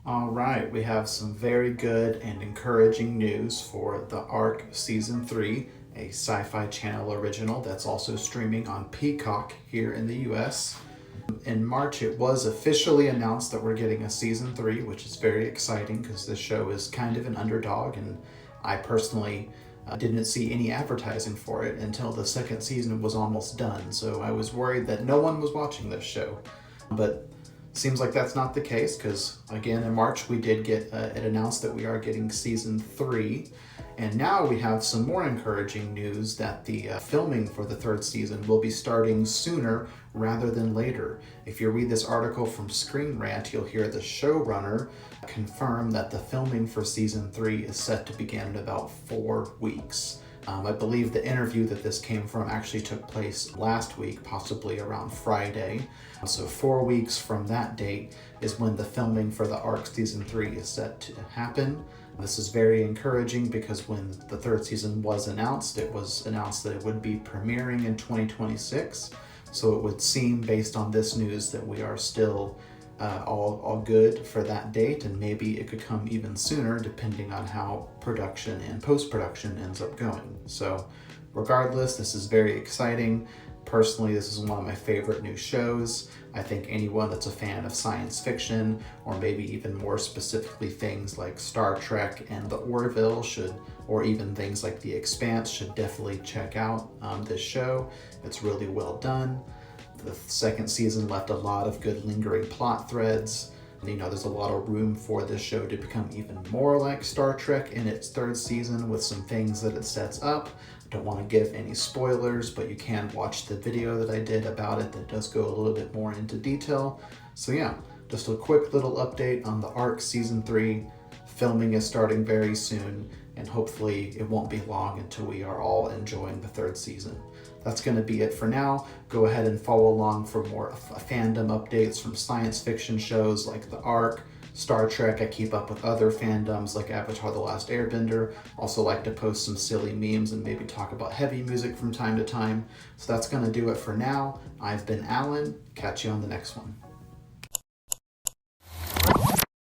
All right, we have some very good and encouraging news for The Ark Season 3, a Sci Fi Channel original that's also streaming on Peacock here in the US. In March, it was officially announced that we're getting a Season 3, which is very exciting because this show is kind of an underdog, and I personally didn't see any advertising for it until the second season was almost done, so I was worried that no one was watching this show. But seems like that's not the case because, again, in March we did get it announced that we are getting season 3. And now we have some more encouraging news that the filming for the third season will be starting sooner rather than later. If you read this article from Screen Rant, you'll hear the showrunner confirm that the filming for season 3 is set to begin in about 4 weeks. I believe the interview that this came from actually took place last week, possibly around Friday. So 4 weeks from that date is when the filming for the Ark Season 3 is set to happen. This is very encouraging because when the third season was announced, it was announced that it would be premiering in 2026. So it would seem, based on this news, that we are still all good for that date, and maybe it could come even sooner depending on how production and post-production ends up going. So regardless, this is very exciting. Personally, this is one of my favorite new shows. I think anyone that's a fan of science fiction, or maybe even more specifically things like Star Trek and the Orville should, or even things like The Expanse, should definitely check out this show. It's really well done. The second season left a lot of good lingering plot threads. There's a lot of room for this show to become even more like Star Trek in its third season with some things that it sets up. I don't want to give any spoilers, but you can watch the video that I did about it that does go a little bit more into detail. So yeah, just a quick little update on the Ark Season 3. Filming is starting very soon, and hopefully it won't be long until we are all enjoying the third season. That's going to be it for now. Go ahead and follow along for more fandom updates from science fiction shows like The Ark, Star Trek. I keep up with other fandoms like Avatar: The Last Airbender. Also like to post some silly memes and maybe talk about heavy music from time to time. So that's going to do it for now. I've been Alan. Catch you on the next one.